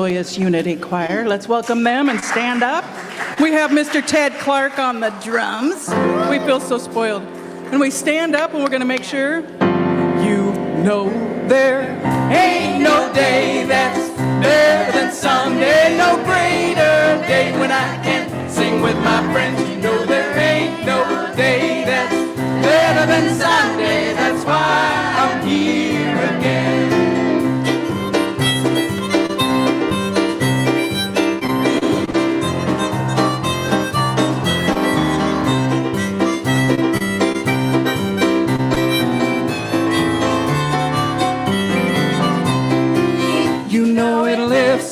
Joyous Unity Choir. Let's welcome them and stand up. We have Mr. Ted Clark on the drums. We feel so spoiled. And we stand up and we're going to make sure you know there ain't no day that's better than Sunday, no greater day when I can sing with my friends. You know there ain't no day that's better than Sunday. That's why I'm here again.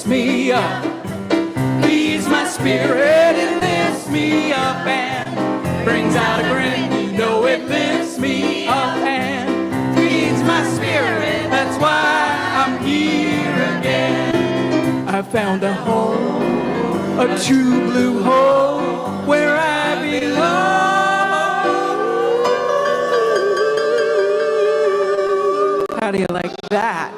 Me up, please my spirit, it lifts me up and brings out a grin. You know it lifts me up and feeds my spirit. That's why I'm here again. I found a hole, a true blue hole where I belong. How do you like that?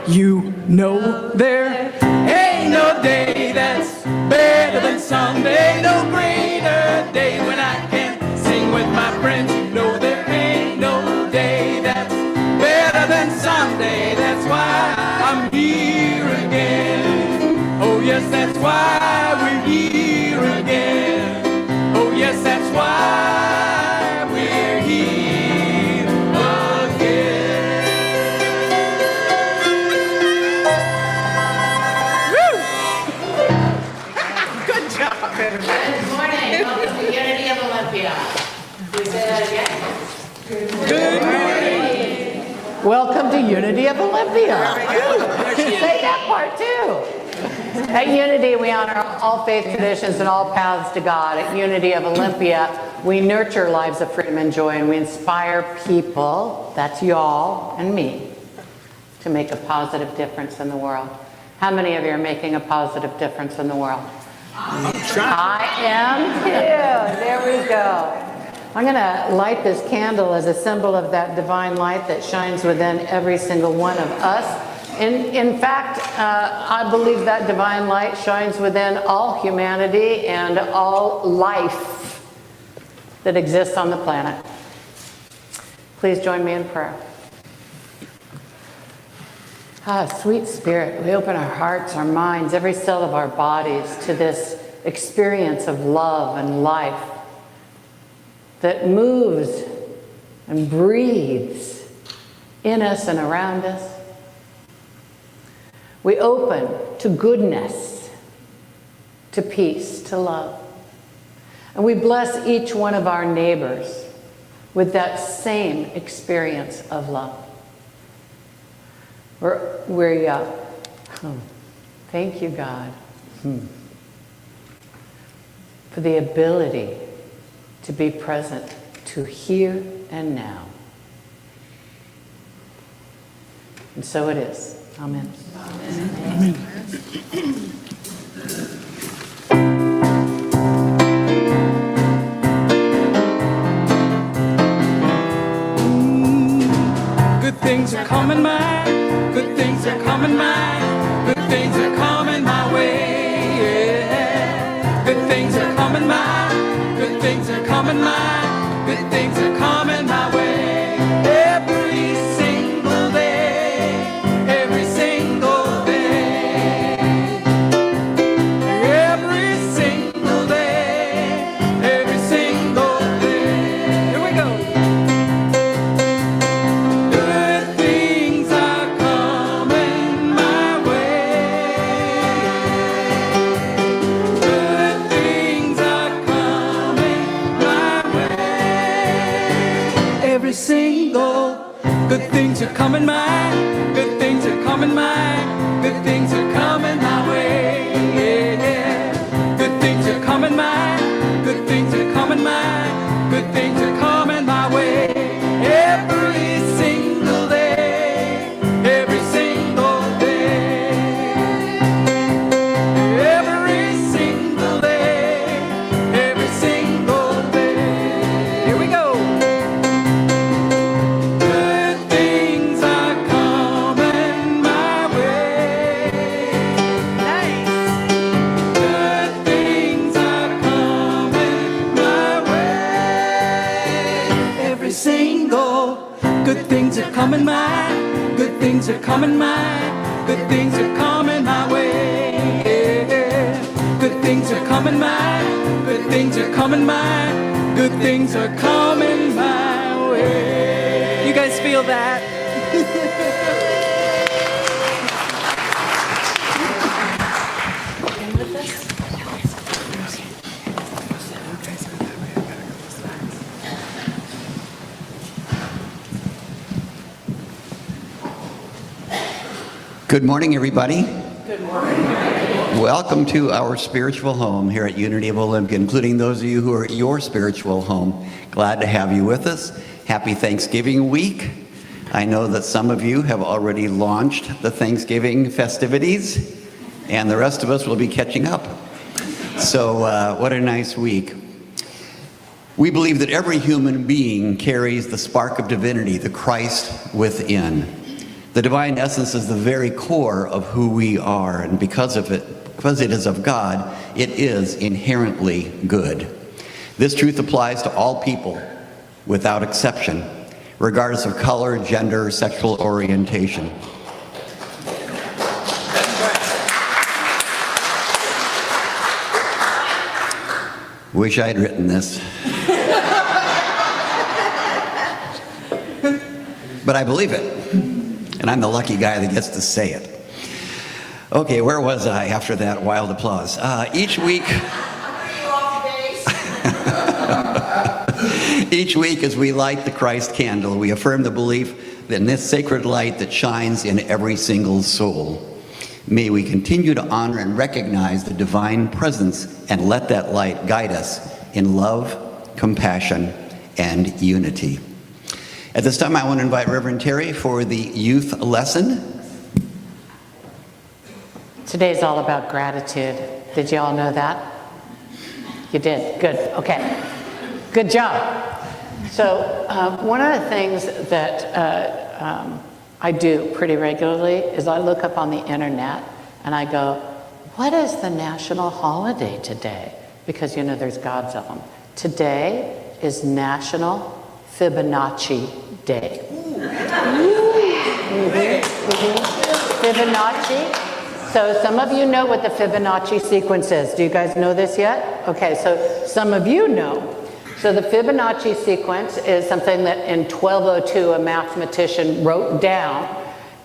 You know there ain't no day that's better than Sunday, no greater day when I can sing with my friends. You know there ain't no day that's better than Sunday. That's why I'm here again. Oh yes, that's why we're here again. Oh yes, that's why we're here. Good morning. Welcome to Unity of Olympia. We say that again. Good morning. Welcome to Unity of Olympia. Say that part too. At Unity, we honor all faith traditions and all paths to God. At Unity of Olympia, we nurture lives of freedom and joy, and we inspire people, that's y'all and me, to make a positive difference in the world. How many of you are making a positive difference in the world? I am too. There we go. I'm going to light this candle as a symbol of that divine light that shines within every single one of us. In fact, I believe that divine light shines within all humanity and all life that exists on the planet. Please join me in prayer. Sweet Spirit, we open our hearts, our minds, every cell of our bodies to this experience of love and life that moves and breathes in us and around us. We open to goodness, to peace, to love. And we bless each one of our neighbors with that same experience of love. Thank you, God, for the ability to be present to here and now. And so it is. Amen. Amen. Good things are coming my way. Good things are coming my way. Good things are coming my way. Yeah. Good things are coming my. Good things are coming my. Good things are coming my way. Every single day. Every single day. Every single day. Every single day. Here we go. Good things are coming my, good things are coming my, good things are coming my way. Yeah, yeah. Good things are coming my, good things are coming my, good things are coming my way. Every single day, every single day. Every single day, every single day. Here we go. Good things are coming my way. coming my, good things are coming my, good things are coming my way. Yeah. Good things are coming my, good things are coming my, good things are coming my way. You guys feel that? Good morning, everybody. Good morning. Welcome to our spiritual home here at Unity of Olympia, including those of you who are at your spiritual home. Glad to have you with us. Happy Thanksgiving week. I know that some of you have already launched the Thanksgiving festivities, and the rest of us will be catching up. So what a nice week. We believe that every human being carries the spark of divinity, the Christ within. The divine essence is the very core of who we are, and because it is of God, it is inherently good. This truth applies to all people, without exception, regardless of color, gender, or sexual orientation. Wish I'd written this. But I believe it. And I'm the lucky guy that gets to say it. Okay, where was I after that wild applause? Each week as we light the Christ candle, we affirm the belief that in this sacred light that shines in every single soul, may we continue to honor and recognize the divine presence and let that light guide us in love, compassion, and unity. At this time, I want to invite Reverend Terry for the youth lesson. Today's all about gratitude. Did you all know that? You did. Good. Okay. Good job. So one of the things that I do pretty regularly is I look up on the internet and I go, what is the national holiday today? Because, you know, there's gods of them. Today is National Fibonacci Day. Fibonacci. So some of you know what the Fibonacci sequence is. Do you guys know this yet? Okay, so some of you know. So the Fibonacci sequence is something that in 1202 a mathematician wrote down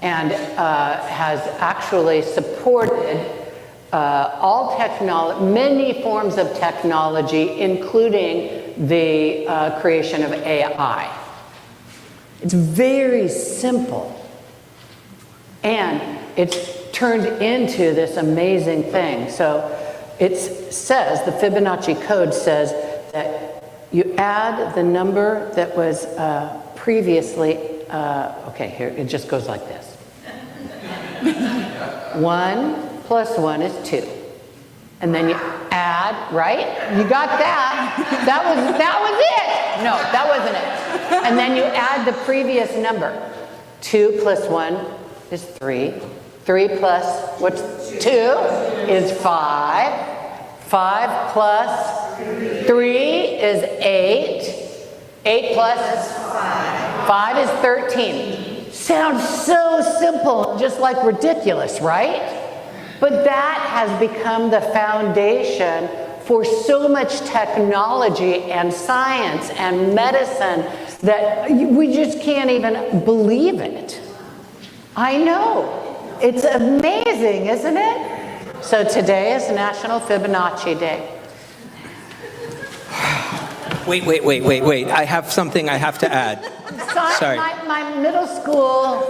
and has actually supported all technology, many forms of technology, including the creation of AI. It's very simple. And it's turned into this amazing thing. So it says, the Fibonacci code says that you add the number that was previously, okay, here, it just goes like this. 1 plus 1 is 2. And then you add, right? You got that. That was it. No, that wasn't it. And then you add the previous number. 2 plus 1 is 3. 3 plus, what's 2 is 5. 5 plus 3 is 8. 8 plus 5 is 13. Sounds so simple, just like ridiculous, right? But that has become the foundation for so much technology and science and medicine that we just can't even believe it. I know. It's amazing, isn't it? So today is National Fibonacci Day. Wait. I have something I have to add. Sorry. My middle school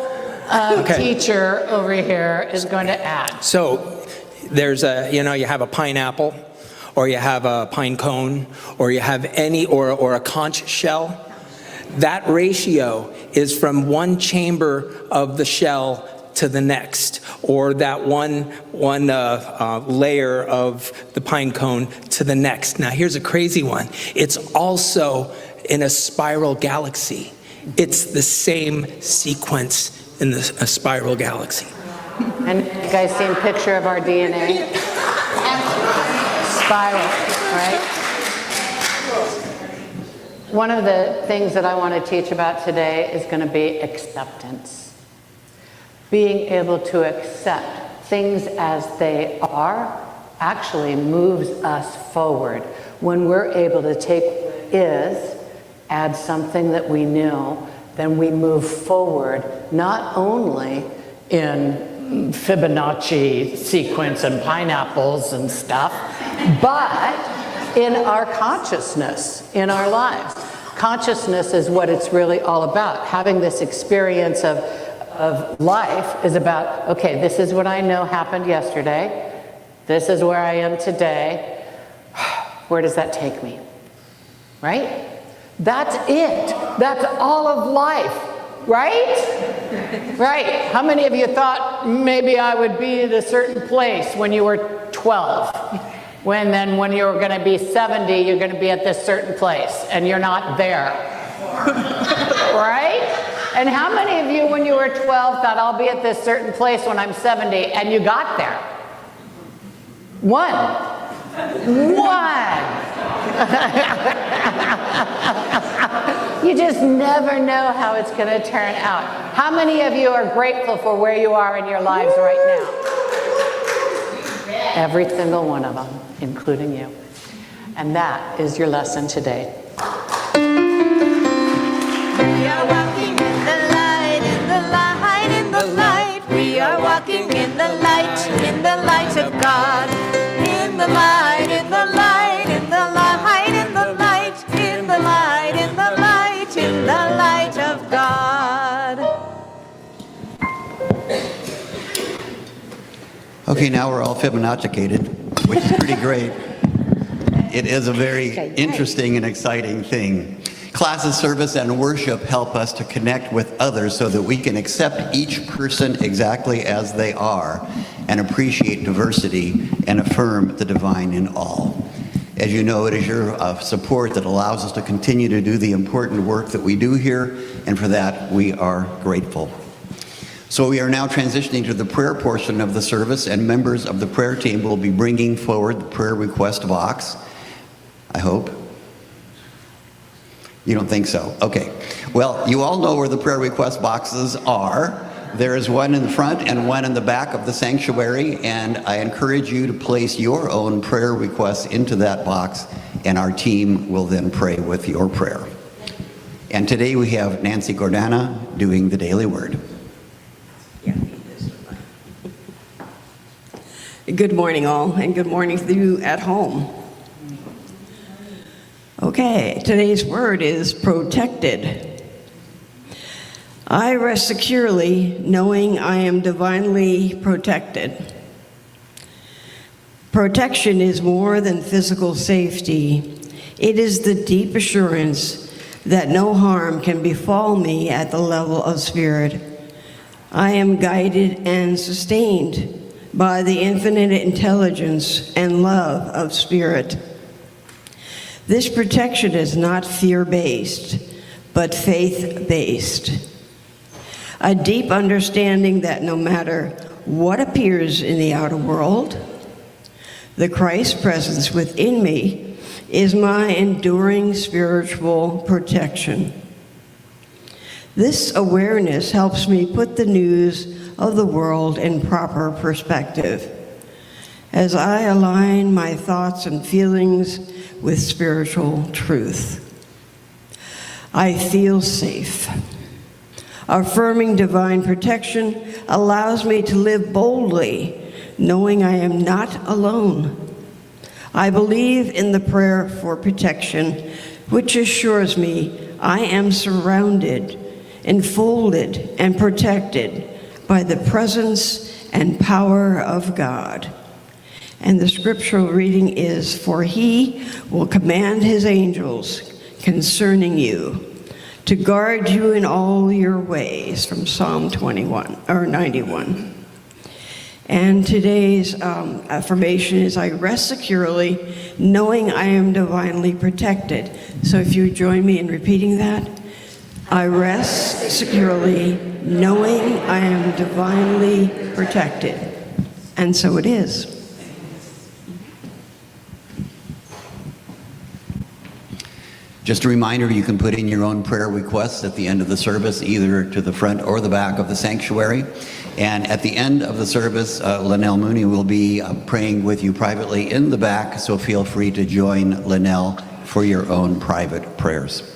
teacher over here is going to add. So there's you have a pineapple, or you have a pine cone, or you have or a conch shell. That ratio is from one chamber of the shell to the next, or that one layer of the pine cone to the next. Now here's a crazy one. It's also in a spiral galaxy. It's the same sequence in a spiral galaxy. And you guys seen a picture of our DNA? Spiral, right? one of the things that I want to teach about today is going to be acceptance. Being able to accept things as they are actually moves us forward. When we're able to take what is, add something that we know, then we move forward, not only in Fibonacci sequence and pineapples and stuff, but in our consciousness, in our lives. Consciousness is what it's really all about. Having this experience of life is about, okay, this is what I know happened yesterday. This is where I am today. Where does that take me? Right? That's it. That's all of life. Right? Right. How many of you thought maybe I would be at a certain place when you were 12? When you're going to be 70, you're going to be at this certain place, and you're not there. Right? And how many of you, when you were 12, thought, I'll be at this certain place when I'm 70, and you got there? One. You just never know how it's going to turn out. How many of you are grateful for where you are in your lives right now? Every single one of them, including you. And that is your lesson today. We are walking in the light, in the light, in the light. We are walking in the light of God. In the light, in the light, in the light, in the light, in the light, in the light, in the light of God. Okay, now we're all Fibonacci-cated, which is pretty great. It is a very interesting and exciting thing. Classes, service, and worship help us to connect with others so that we can accept each person exactly as they are and appreciate diversity and affirm the divine in all. As you know, it is your support that allows us to continue to do the important work that we do here, and for that we are grateful. So we are now transitioning to the prayer portion of the service, and members of the prayer team will be bringing forward the prayer request box, I hope. You don't think so? Okay. Well, you all know where the prayer request boxes are. There is one in the front and one in the back of the sanctuary, and I encourage you to place your own prayer requests into that box, and our team will then pray with your prayer. And today we have Nancy Gordana doing the Daily Word. Good morning, all, and good morning to you at home. Okay, today's word is protected. I rest securely, knowing I am divinely protected. Protection is more than physical safety. It is the deep assurance that no harm can befall me at the level of spirit. I am guided and sustained by the infinite intelligence and love of spirit. This protection is not fear-based, but faith-based. A deep understanding that no matter what appears in the outer world, the Christ presence within me is my enduring spiritual protection. This awareness helps me put the news of the world in proper perspective as I align my thoughts and feelings with spiritual truth. I feel safe. Affirming divine protection allows me to live boldly, knowing I am not alone. I believe in the prayer for protection, which assures me I am surrounded, enfolded, and protected by the presence and power of God. And the scriptural reading is, "For he will command his angels concerning you to guard you in all your ways," from Psalm 91. And today's affirmation is, I rest securely, knowing I am divinely protected. So if you join me in repeating that, I rest securely, knowing I am divinely protected. And so it is. Just a reminder, you can put in your own prayer requests at the end of the service, either to the front or the back of the sanctuary. And at the end of the service, Linnell Mooney will be praying with you privately in the back, so feel free to join Linnell for your own private prayers.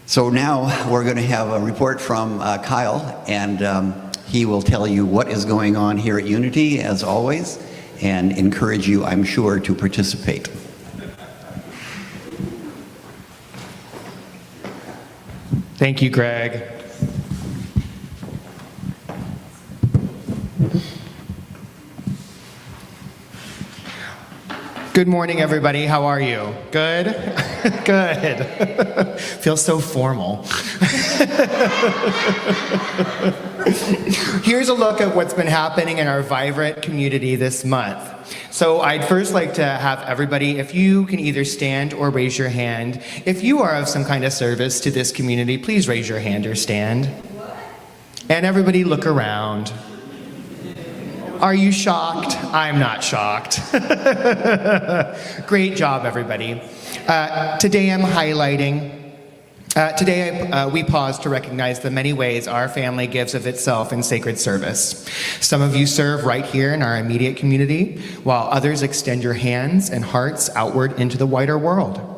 So now we're going to have a report from Kyle, and he will tell you what is going on here at Unity, as always, and encourage you, I'm sure, to participate. Thank you, Greg. Good morning, everybody. How are you? Good? Good. Feels so formal. Here's a look at what's been happening in our vibrant community this month. So I'd first like to have everybody, if you can either stand or raise your hand, if you are of some kind of service to this community, please raise your hand or stand. And everybody look around. Are you shocked? I'm not shocked. Great job, everybody. Today I'm highlighting Today, we pause to recognize the many ways our family gives of itself in sacred service. Some of you serve right here in our immediate community, while others extend your hands and hearts outward into the wider world.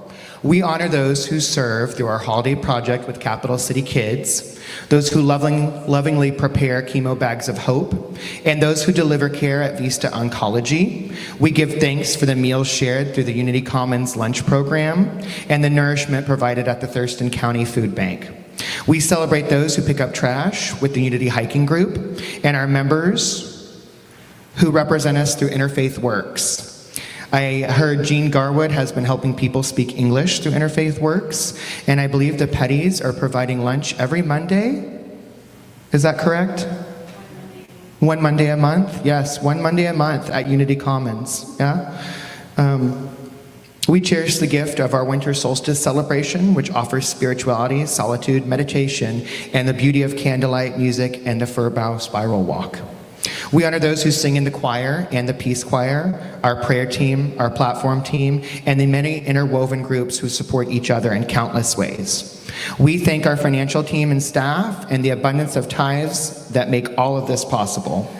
We honor those who serve through our holiday project with Capital City Kids, those who lovingly prepare chemo bags of hope, and those who deliver care at Vista Oncology. We give thanks for the meals shared through the Unity Commons lunch program and the nourishment provided at the Thurston County Food Bank. We celebrate those who pick up trash with the Unity Hiking Group and our members who represent us through Interfaith Works. I heard Jean Garwood has been helping people speak English through Interfaith Works, and I believe the Pettys are providing lunch every Monday. Is that correct? One Monday a month? Yes, one Monday a month at Unity Commons. Yeah. We cherish the gift of our winter solstice celebration, which offers spirituality, solitude, meditation, and the beauty of candlelight, music, and the fir bough spiral walk. We honor those who sing in the choir and the peace choir, our prayer team, our platform team, and the many interwoven groups who support each other in countless ways. We thank our financial team and staff and the abundance of tithes that make all of this possible.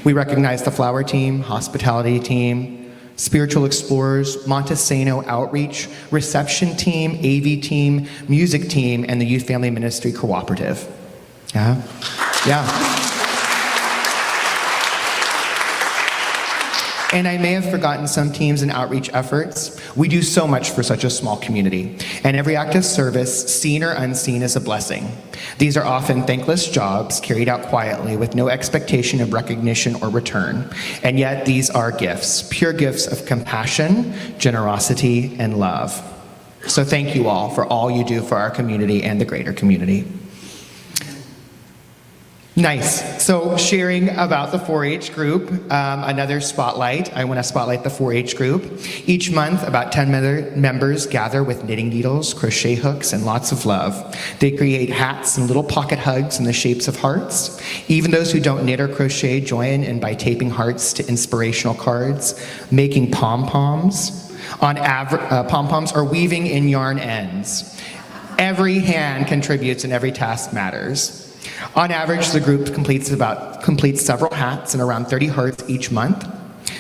We recognize the flower team, hospitality team, spiritual explorers, Montesano outreach, reception team, AV team, music team, and the Youth Family Ministry Cooperative. Yeah. And I may have forgotten some teams and outreach efforts. We do so much for such a small community, and every act of service, seen or unseen, is a blessing. These are often thankless jobs carried out quietly with no expectation of recognition or return, and yet these are gifts, pure gifts of compassion, generosity, and love. So thank you all for all you do for our community and the greater community. Nice. So sharing about the 4-H group, another spotlight. I want to spotlight the 4-H group. Each month, about 10 members gather with knitting needles, crochet hooks, and lots of love. They create hats and little pocket hugs in the shapes of hearts. Even those who don't knit or crochet join in by taping hearts to inspirational cards, making pom-poms, pom-poms, or weaving in yarn ends. Every hand contributes and every task matters. On average, the group completes several hats and around 30 hearts each month.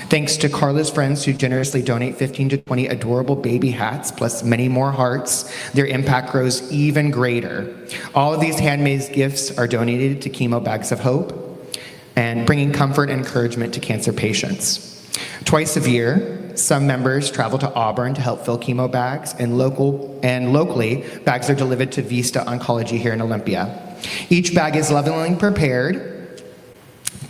Thanks to Carla's friends who generously donate 15 to 20 adorable baby hats, plus many more hearts, their impact grows even greater. All of these handmade gifts are donated to Chemo Bags of Hope and bringing comfort and encouragement to cancer patients. Twice a year, some members travel to Auburn to help fill chemo bags, and locally, bags are delivered to Vista Oncology here in Olympia. Each bag is lovingly prepared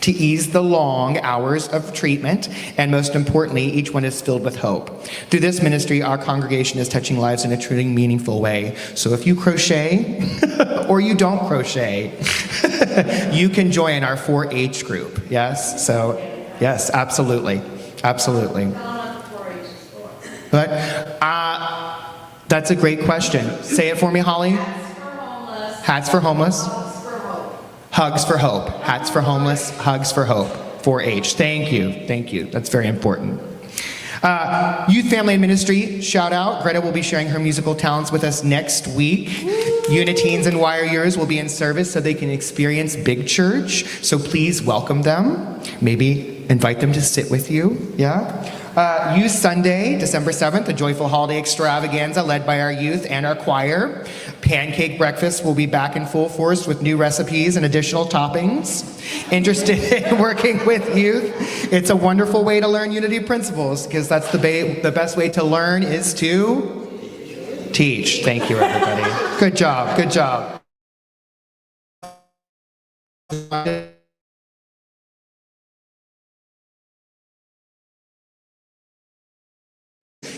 to ease the long hours of treatment, and most importantly, each one is filled with hope. Through this ministry, our congregation is touching lives in a truly meaningful way. So if you crochet or you don't crochet, you can join our 4-H group. Yes? So, yes, absolutely. Absolutely. But that's a great question. Say it for me, Holly. Hats for homeless. Hugs for hope. Hats for homeless, hugs for hope. 4-H. Thank you. Thank you. That's very important. Youth, Family, and Ministry, shout out. Greta will be sharing her musical talents with us next week. Uniteens and YRers will be in service so they can experience Big Church. So please welcome them. Maybe invite them to sit with you. Yeah. Youth Sunday, December 7th, a joyful holiday extravaganza led by our youth and our choir. Pancake breakfast will be back in full force with new recipes and additional toppings. Interested in working with youth? It's a wonderful way to learn unity principles, because that's the best way to learn is to teach. Thank you, everybody. Good job. Good job.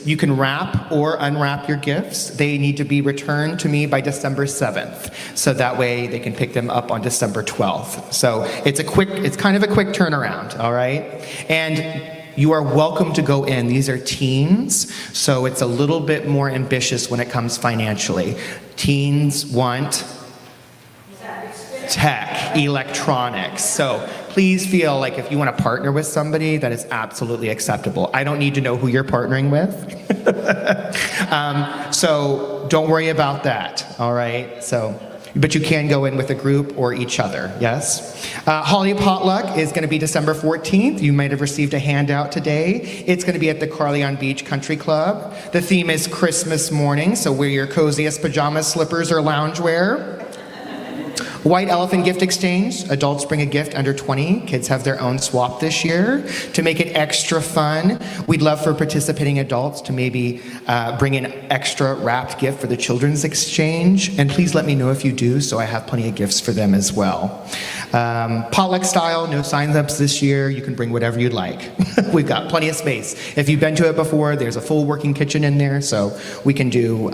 You can wrap or unwrap your gifts. They need to be returned to me by December 7th. So that way they can pick them up on December 12th. So it's kind of a quick turnaround, all right? And you are welcome to go in. These are teens, so it's a little bit more ambitious when it comes financially. Teens want tech, electronics. So please feel like if you want to partner with somebody, that is absolutely acceptable. I don't need to know who you're partnering with. So don't worry about that, all right? But you can go in with a group or each other, yes? Holiday Potluck is going to be December 14th. You might have received a handout today. It's going to be at the Carleon Beach Country Club. The theme is Christmas morning, so wear your coziest pajamas, slippers, or loungewear. White Elephant Gift Exchange. Adults bring a gift under 20. Kids have their own swap this year. To make it extra fun, we'd love for participating adults to maybe bring an extra wrapped gift for the children's exchange. And please let me know if you do, so I have plenty of gifts for them as well. Potluck style, no sign-ups this year. You can bring whatever you'd like. We've got plenty of space. If you've been to it before, there's a full working kitchen in there, so we can do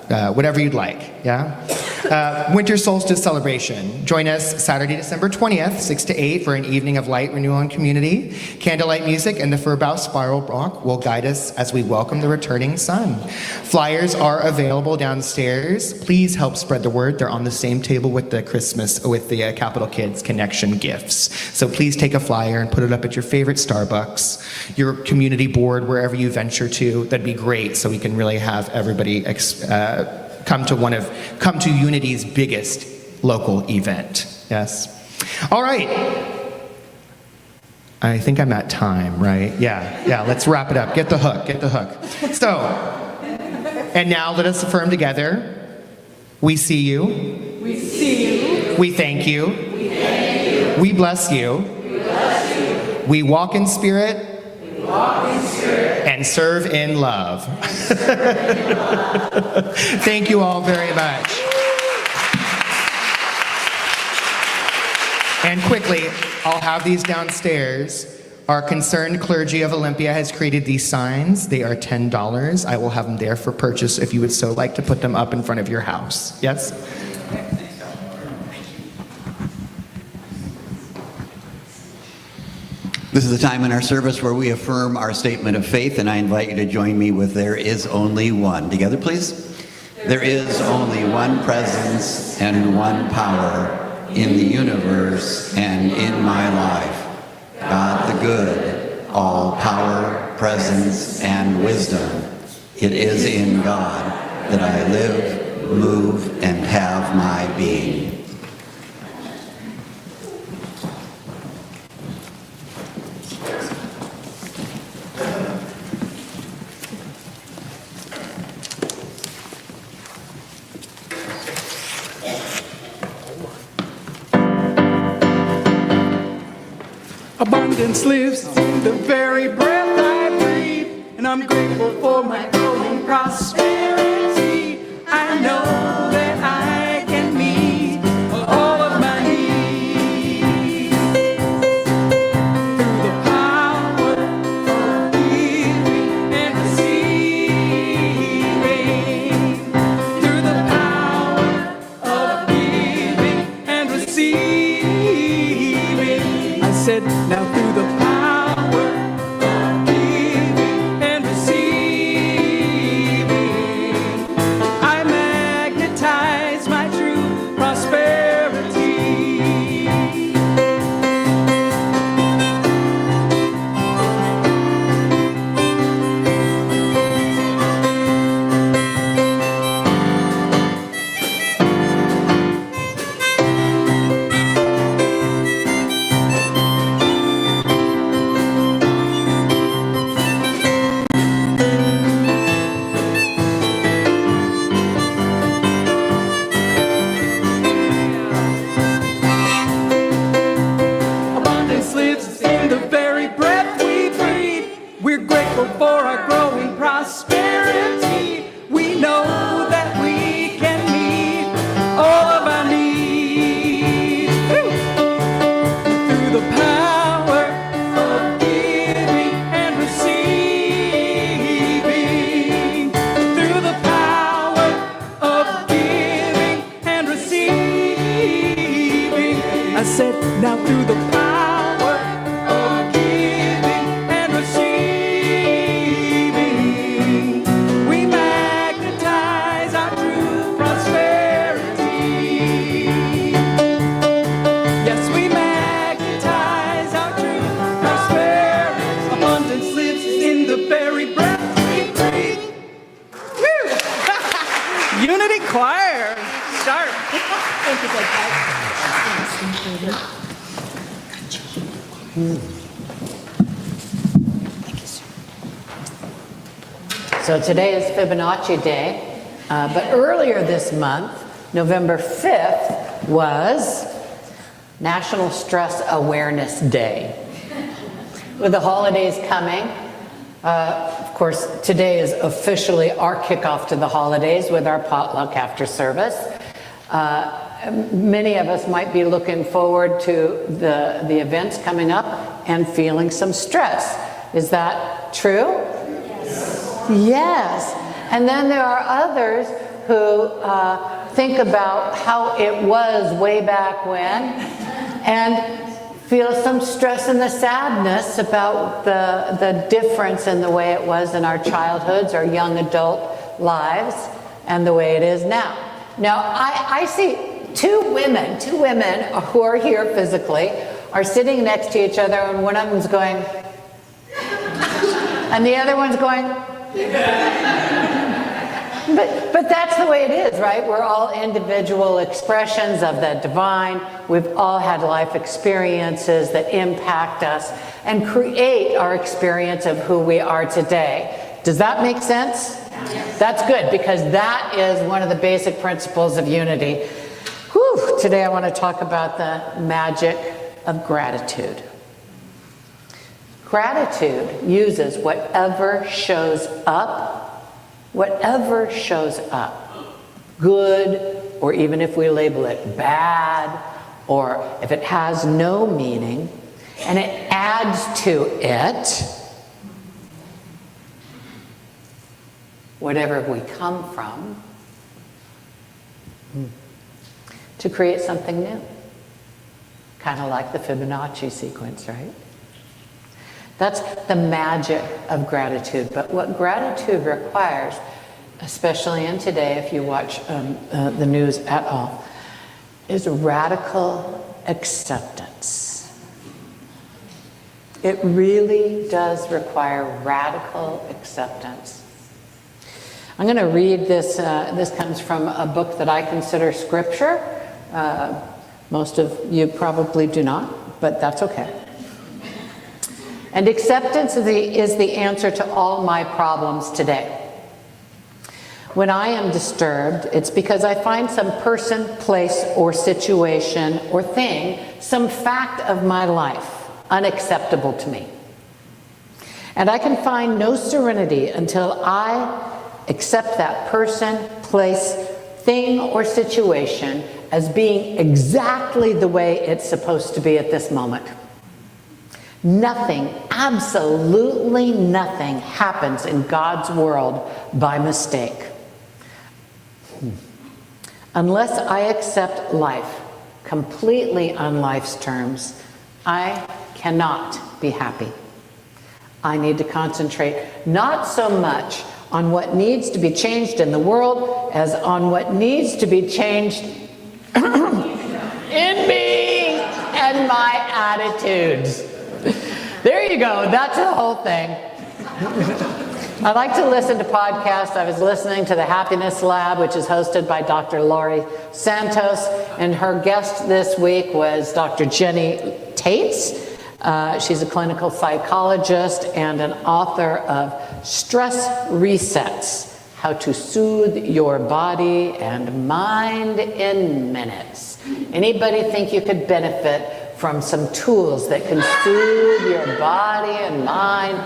whatever you'd like, yeah? Winter Solstice Celebration. Join us Saturday, December 20th, 6 to 8 for an evening of light, renewal, and community. Candlelight music and the Furbow Spiral Rock will guide us as we welcome the returning sun. Flyers are available downstairs. Please help spread the word. They're on the same table with the Capital Kids Connection gifts. So please take a flyer and put it up at your favorite Starbucks, your community board, wherever you venture to. That'd be great, so we can really have everybody come to Unity's biggest local event. Yes. All right. I think I'm at time, right? Yeah, let's wrap it up. Get the hook. So, and now let us affirm together. We see you. We see you. We thank you. We thank you. We bless you. We bless you. We walk in spirit. We walk in spirit. And serve in love. Thank you all very much. And quickly, I'll have these downstairs. Our Concerned Clergy of Olympia has created these signs. They are $10. I will have them there for purchase if you would so like to put them up in front of your house. Yes? This is the time in our service where we affirm our statement of faith, and I invite you to join me with There Is Only One. Together, please. There is only one presence and one power in the universe and in my life. God the good, all power, presence, and wisdom. It is in God that I live, move, and have my being. Abundance lives in the very breath I breathe, and I'm grateful for my growing prosperity. I know that I can meet all of my needs through the power of giving and receiving. Through the power of giving and receiving. I said, now through the power of giving and receiving, I magnetize my true prosperity. So today is Fibonacci Day, but earlier this month, November 5th, was National Stress Awareness Day. With the holidays coming, of course, today is officially our kickoff to the holidays with our potluck after service. Many of us might be looking forward to the events coming up and feeling some stress. Is that true? Yes. And then there are others who think about how it was way back when and feel some stress and the sadness about the difference in the way it was in our childhoods or young adult lives and the way it is now. Now, I see two women who are here physically are sitting next to each other, and one of them's going, and the other one's going, but that's the way it is, right? We're all individual expressions of the divine. We've all had life experiences that impact us and create our experience of who we are today. Does that make sense? Yes. That's good, because that is one of the basic principles of unity. Whew, today I want to talk about the magic of gratitude. Gratitude uses whatever shows up, good, or even if we label it bad, or if it has no meaning, and it adds to it whatever we come from to create something new. Kind of like the Fibonacci sequence, right? That's the magic of gratitude. But what gratitude requires, especially in today, if you watch the news at all, is radical acceptance. It really does require radical acceptance. I'm going to read this. This comes from a book that I consider scripture. Most of you probably do not, but that's okay. And acceptance is the answer to all my problems today. When I am disturbed, it's because I find some person, place, or situation, or thing, some fact of my life unacceptable to me. And I can find no serenity until I accept that person, place, thing, or situation as being exactly the way it's supposed to be at this moment. Nothing, absolutely nothing happens in God's world by mistake. Unless I accept life completely on life's terms, I cannot be happy. I need to concentrate not so much on what needs to be changed in the world as on what needs to be changed in me and my attitudes. There you go. That's the whole thing. I like to listen to podcasts. I was listening to the Happiness Lab, which is hosted by Dr. Laurie Santos, and her guest this week was Dr. Jenny Tates. She's a clinical psychologist and an author of Stress Resets: How to Soothe Your Body and Mind in Minutes. Anybody think you could benefit from some tools that can soothe your body and mind?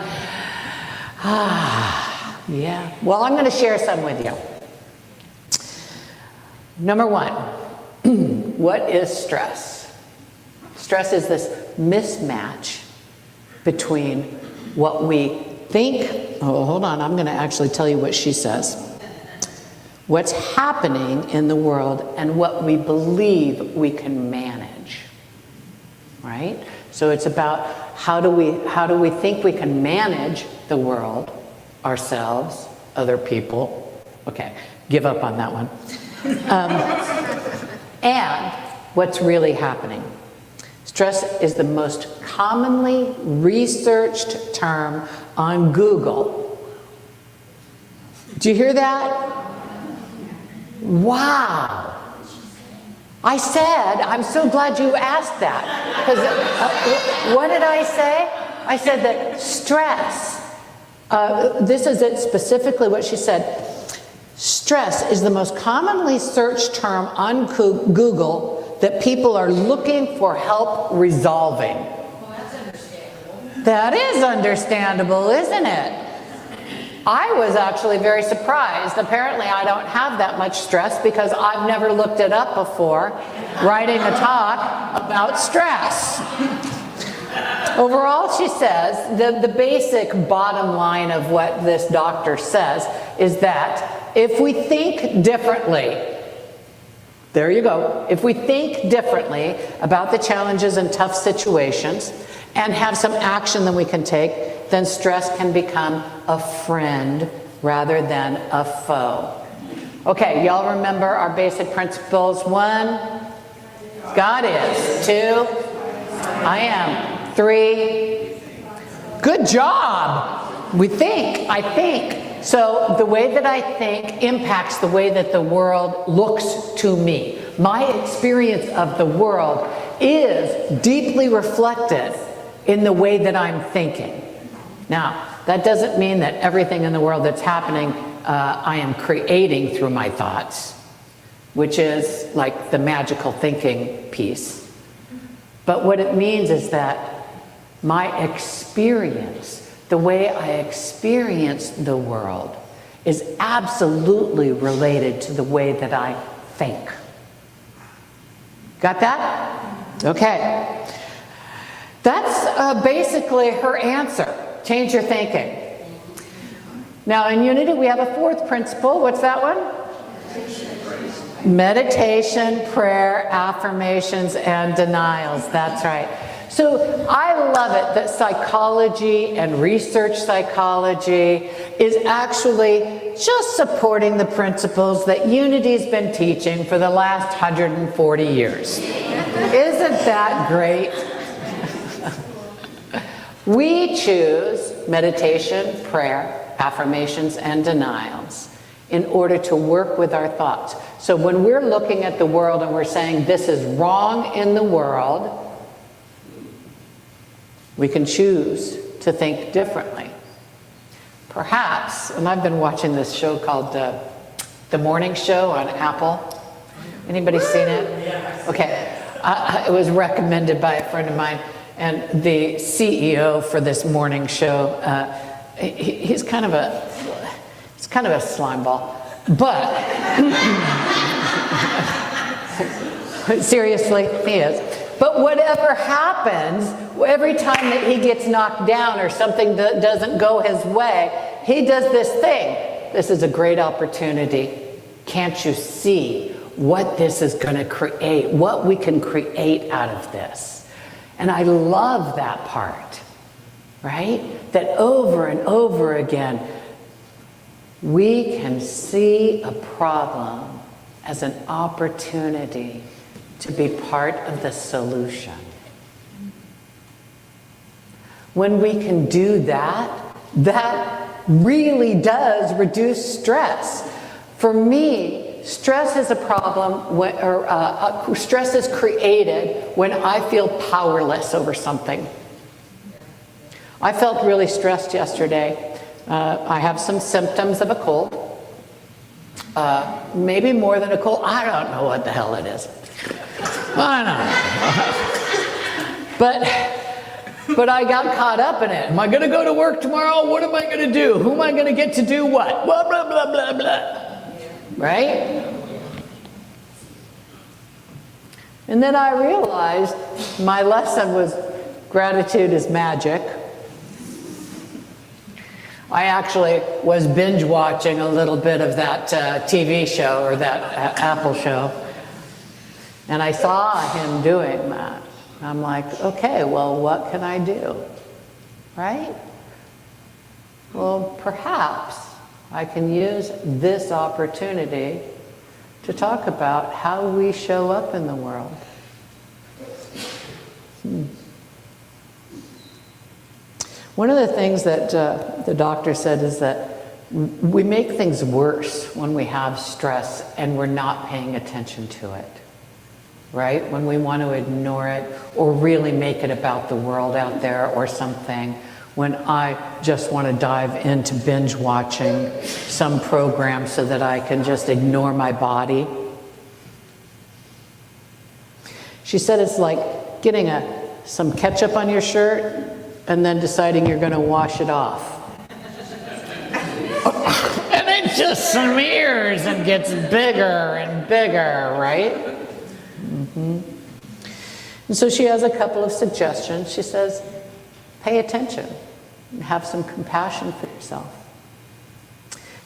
Yeah. Well, I'm going to share some with you. Number one, what is stress? Stress is this mismatch between what we think. Oh, hold on. I'm going to actually tell you what she says. What's happening in the world and what we believe we can manage. Right? So it's about how do we think we can manage the world, ourselves, other people. Okay, give up on that one. And what's really happening. Stress is the most commonly researched term on Google. Do you hear that? Wow. I said, I'm so glad you asked that. Because what did I say? I said that stress, this is it specifically what she said. Stress is the most commonly searched term on Google that people are looking for help resolving. Well, that's understandable. That is understandable, isn't it? I was actually very surprised. Apparently, I don't have that much stress because I've never looked it up before, writing a talk about stress. Overall, she says, the basic bottom line of what this doctor says is that if we think differently, there you go, if we think differently about the challenges and tough situations and have some action that we can take, then stress can become a friend rather than a foe. Okay, y'all remember our basic principles? 1, God is. 2, I am. 3, good job. We think, I think. So the way that I think impacts the way that the world looks to me. My experience of the world is deeply reflected in the way that I'm thinking. Now, that doesn't mean that everything in the world that's happening I am creating through my thoughts, which is like the magical thinking piece. But what it means is that my experience, the way I experience the world, is absolutely related to the way that I think. Got that? Okay. That's basically her answer. Change your thinking. Now in Unity we have a 4th principle. What's that one? Meditation, prayer, affirmations, and denials. That's right. So I love it that psychology and research psychology is actually just supporting the principles that Unity's been teaching for the last 140 years. Isn't that great? We choose meditation, prayer, affirmations, and denials in order to work with our thoughts. So when we're looking at the world and we're saying this is wrong in the world, we can choose to think differently. Perhaps, and I've been watching this show called The Morning Show on Apple. Anybody seen it? Okay. It was recommended by a friend of mine. And the CEO for this morning show, he's kind of a slime ball, but seriously, he is. But whatever happens, every time that he gets knocked down or something doesn't go his way, he does this thing. This is a great opportunity. Can't you see what this is going to create, what we can create out of this? And I love that part, right? That over and over again, we can see a problem as an opportunity to be part of the solution. When we can do that, that really does reduce stress. For me, stress is a problem, stress is created when I feel powerless over something. I felt really stressed yesterday. I have some symptoms of a cold. Maybe more than a cold. I don't know what the hell it is. I don't know. But I got caught up in it. Am I going to go to work tomorrow? What am I going to do? Who am I going to get to do what? Blah, blah, blah, blah, blah. Right? And then I realized my lesson was gratitude is magic. I actually was binge watching a little bit of that TV show or that Apple show. And I saw him doing that. I'm like, okay, well, what can I do? Right? Well, perhaps I can use this opportunity to talk about how we show up in the world. One of the things that the doctor said is that we make things worse when we have stress and we're not paying attention to it. right? When we want to ignore it or really make it about the world out there or something. When I just want to dive into binge watching some program so that I can just ignore my body. She said it's like getting some ketchup on your shirt and then deciding you're going to wash it off. And it just smears and gets bigger and bigger, right? Mm-hmm. And so she has a couple of suggestions. She says, pay attention and have some compassion for yourself.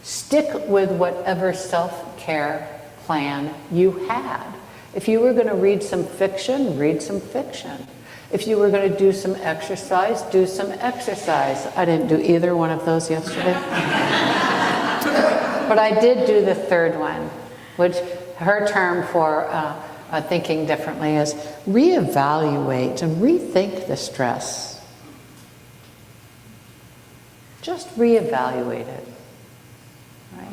Stick with whatever self-care plan you had. If you were going to read some fiction, read some fiction. If you were going to do some exercise, do some exercise. I didn't do either one of those yesterday. But I did do the third one, which her term for thinking differently is reevaluate and rethink the stress. Just reevaluate it. Right?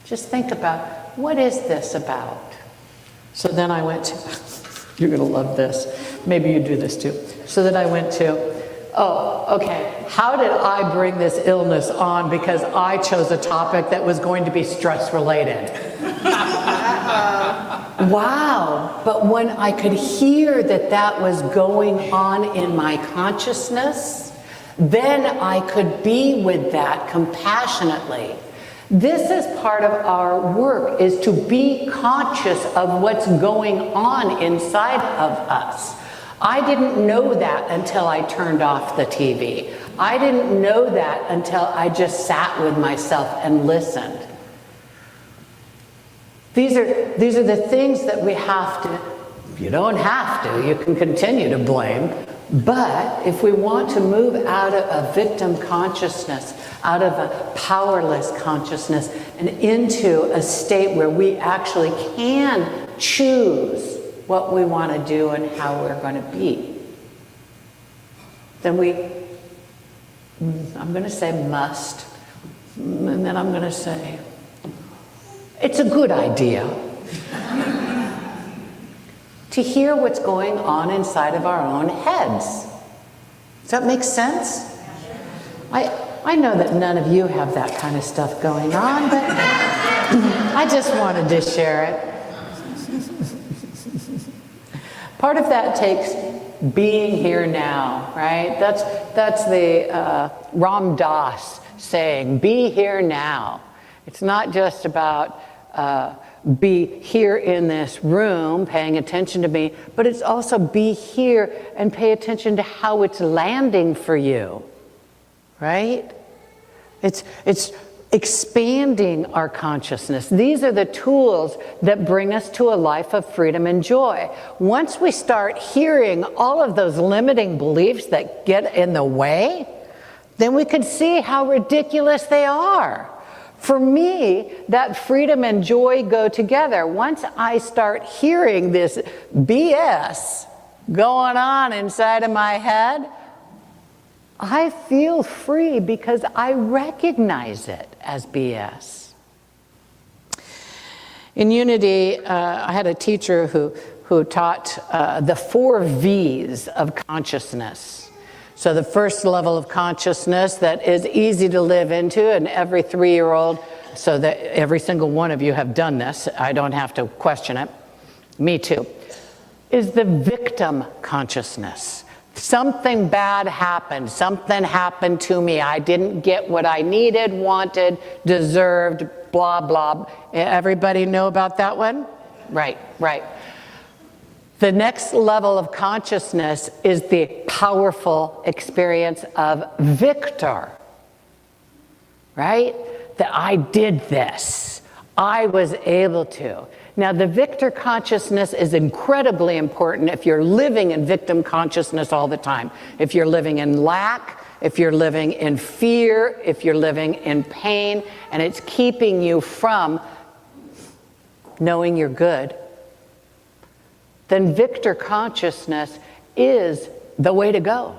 Just think about, what is this about? So then I went to, you're going to love this. Maybe you do this too. So then I went to, oh, okay, how did I bring this illness on because I chose a topic that was going to be stress related? Wow, but when I could hear that that was going on in my consciousness, then I could be with that compassionately. This is part of our work, is to be conscious of what's going on inside of us. I didn't know that until I turned off the TV. I didn't know that until I just sat with myself and listened. These are the things that we have to, you don't have to, you can continue to blame, but if we want to move out of a victim consciousness, out of a powerless consciousness, and into a state where we actually can choose what we want to do and how we're going to be, then I'm going to say must, and then I'm going to say, it's a good idea to hear what's going on inside of our own heads. Does that make sense? I know that none of you have that kind of stuff going on, but I just wanted to share it. Part of that takes being here now, right? That's the Ram Dass saying, be here now. It's not just about be here in this room paying attention to me, but it's also be here and pay attention to how it's landing for you, right? It's expanding our consciousness. These are the tools that bring us to a life of freedom and joy. Once we start hearing all of those limiting beliefs that get in the way, then we can see how ridiculous they are. For me, that freedom and joy go together. Once I start hearing this BS going on inside of my head, I feel free because I recognize it as BS. In Unity, I had a teacher who taught the 4 V's of consciousness. So the first level of consciousness that is easy to live into, and every 3-year-old, so that every single one of you have done this, I don't have to question it, me too, is the victim consciousness. Something bad happened, something happened to me, I didn't get what I needed, wanted, deserved, blah, blah. Everybody know about that one? Right. The next level of consciousness is the powerful experience of victor, right? That I did this, I was able to. Now, the victor consciousness is incredibly important if you're living in victim consciousness all the time. If you're living in lack, if you're living in fear, if you're living in pain, and it's keeping you from knowing you're good, then victor consciousness is the way to go.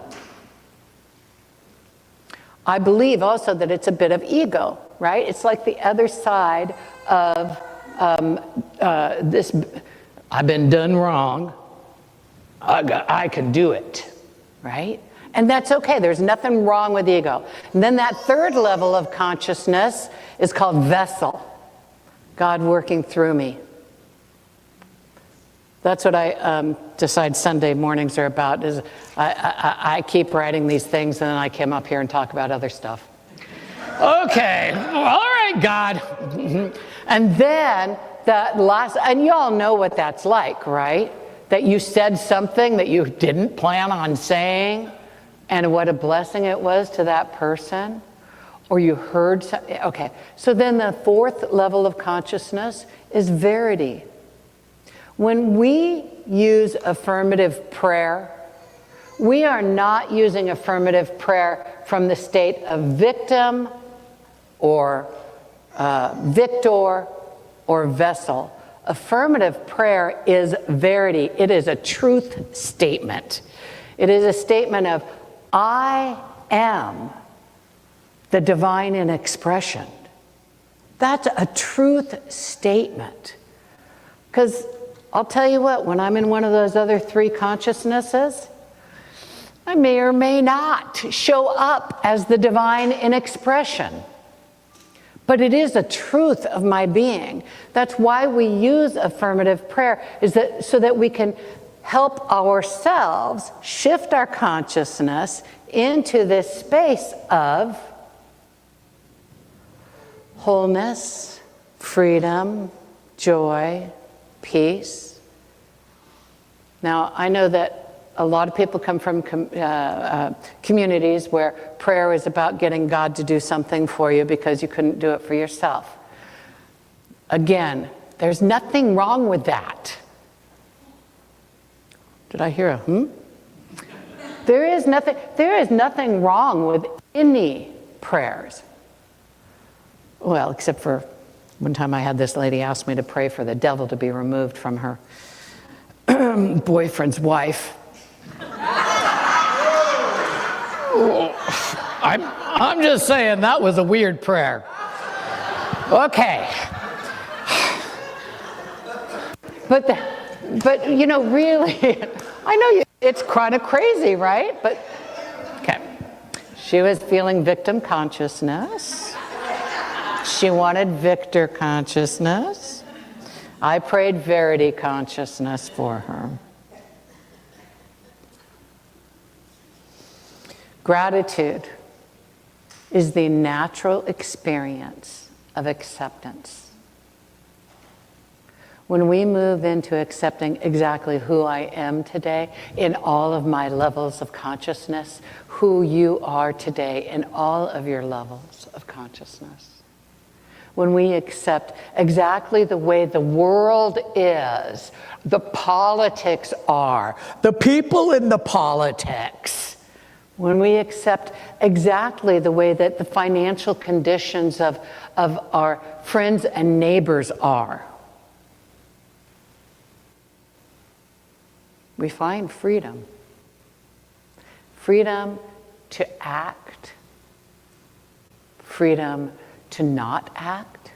I believe also that it's a bit of ego, right? It's like the other side of this I've been done wrong. I can do it, right? And that's okay. There's nothing wrong with ego. And then that third level of consciousness is called vessel. God working through me. That's what I decide Sunday mornings are about. Is I keep writing these things, and then I come up here and talk about other stuff. Okay, all right, God. And then that last, and you all know what that's like, right? That you said something that you didn't plan on saying, and what a blessing it was to that person. Or you heard something. Okay, so then the fourth level of consciousness is verity. When we use affirmative prayer, we are not using affirmative prayer from the state of victim or victor or vessel. Affirmative prayer is verity. It is a truth statement. It is a statement of, I am the divine in expression. That's a truth statement. Because I'll tell you what, when I'm in one of those other three consciousnesses, I may or may not show up as the divine in expression. But it is a truth of my being. That's why we use affirmative prayer, is that so that we can help ourselves shift our consciousness into this space of wholeness, freedom, joy, peace. Now, I know that a lot of people come from communities where prayer is about getting God to do something for you because you couldn't do it for yourself. Again, there's nothing wrong with that. Did I hear a hmm? There is nothing wrong with any prayers. Well, except for one time I had this lady ask me to pray for the devil to be removed from her boyfriend's wife. I'm just saying that was a weird prayer. Okay. But you know, really, I know it's kind of crazy, right? But, okay. She was feeling victim consciousness. She wanted victor consciousness. I prayed verity consciousness for her. Gratitude is the natural experience of acceptance. When we move into accepting exactly who I am today in all of my levels of consciousness, who you are today in all of your levels of consciousness, when we accept exactly the way the world is, the politics are, the people in the politics, when we accept exactly the way that the financial conditions of our friends and neighbors are, we find freedom. Freedom to act. Freedom to not act.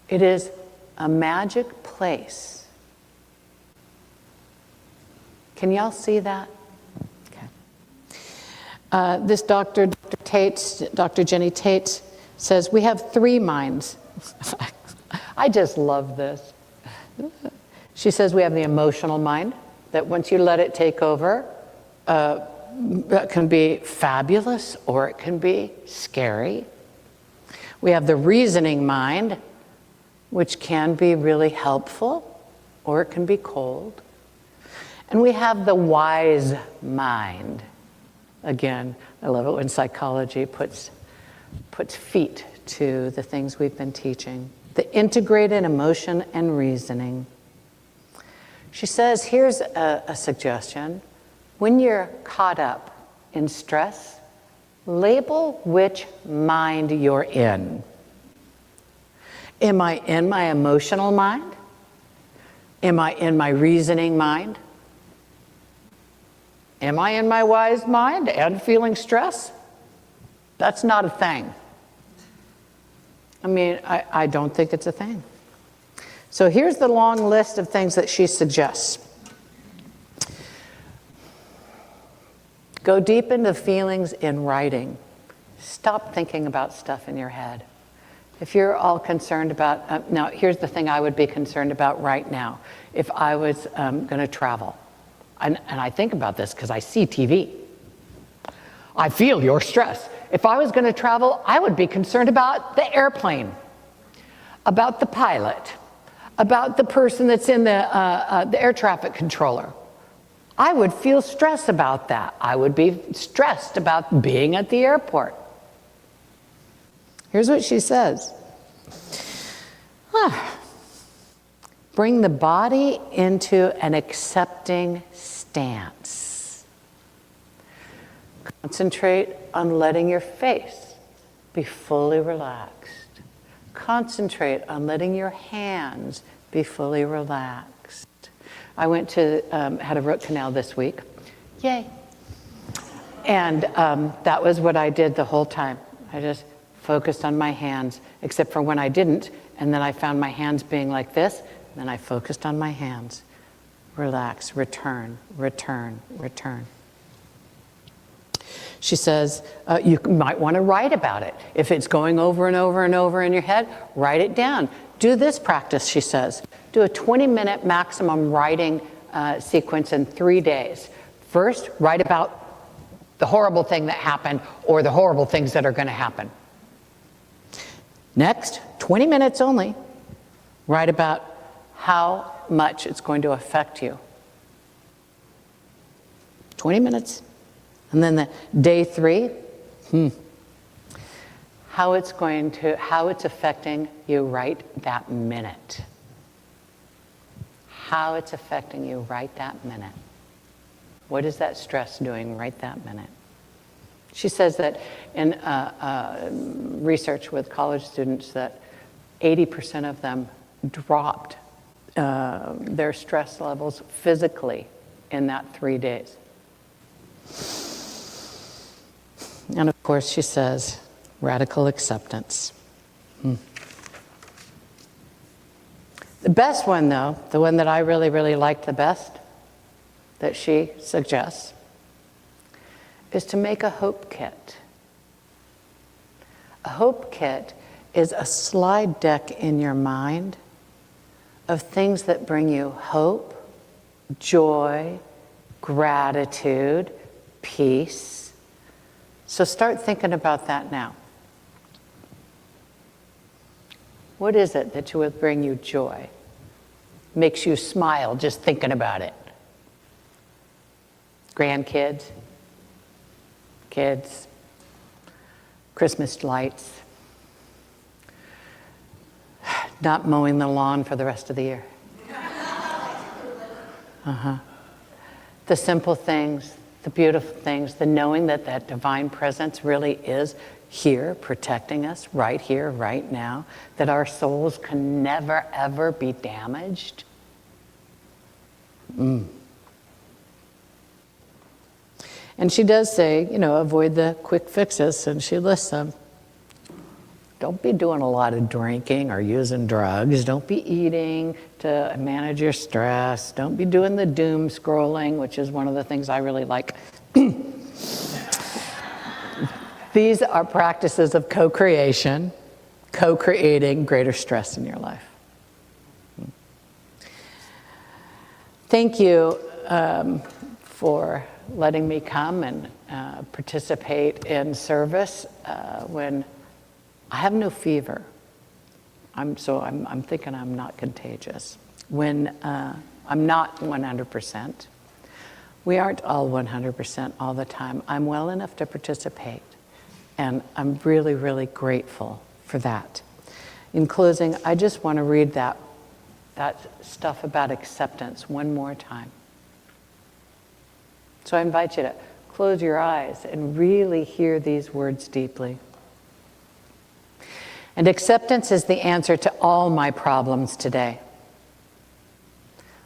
It is a magic place. Can y'all see that? Okay. This Dr. Jenny Tate says, we have three minds. I just love this. She says we have the emotional mind, that once you let it take over, that can be fabulous or it can be scary. We have the reasoning mind, which can be really helpful or it can be cold. And we have the wise mind. Again, I love it when psychology puts feet to the things we've been teaching. The integrated emotion and reasoning. She says, here's a suggestion. When you're caught up in stress, label which mind you're in. Am I in my emotional mind? Am I in my reasoning mind? Am I in my wise mind and feeling stress? That's not a thing. I mean, I don't think it's a thing. So here's the long list of things that she suggests. Go deep into feelings in writing. Stop thinking about stuff in your head. If you're all concerned about, now here's the thing I would be concerned about right now. If I was going to travel, and I think about this because I see TV. I feel your stress. If I was going to travel, I would be concerned about the airplane, about the pilot, about the person that's in the air traffic controller. I would feel stress about that. I would be stressed about being at the airport. Here's what she says. Bring the body into an accepting stance. Concentrate on letting your face be fully relaxed. Concentrate on letting your hands be fully relaxed. I went to, had a root canal this week. Yay. And that was what I did the whole time. I just focused on my hands, except for when I didn't, and then I found my hands being like this, and then I focused on my hands. Relax, return, return, return. She says, you might want to write about it. If it's going over and over and over in your head, write it down. Do this practice, she says. Do a 20-minute maximum writing sequence in 3 days. First, write about the horrible thing that happened or the horrible things that are going to happen. Next, 20 minutes only, write about how much it's going to affect you. 20 minutes. And then the day 3, how it's affecting you right that minute. How it's affecting you right that minute. What is that stress doing right that minute? She says that in research with college students that 80% of them dropped their stress levels physically in that 3 days. And of course, she says, radical acceptance. The best one, though, the one that I really, really liked the best, that she suggests, is to make a hope kit. A hope kit is a slide deck in your mind of things that bring you hope, joy, gratitude, peace. So start thinking about that now. What is it that would bring you joy? Makes you smile just thinking about it? Grandkids, kids, Christmas lights, not mowing the lawn for the rest of the year. The simple things, the beautiful things, the knowing that that divine presence really is here, protecting us right here, right now, that our souls can never, ever be damaged. And she does say, avoid the quick fixes, and she lists them. Don't be doing a lot of drinking or using drugs. Don't be eating to manage your stress. Don't be doing the doom scrolling, which is one of the things I really like. These are practices of co-creation, co-creating greater stress in your life. Thank you for letting me come and participate in service when I have no fever. I'm thinking I'm not contagious. When I'm not 100%. We aren't all 100% all the time. I'm well enough to participate. And I'm really, really grateful for that. In closing, I just want to read that stuff about acceptance one more time. So I invite you to close your eyes and really hear these words deeply. And acceptance is the answer to all my problems today.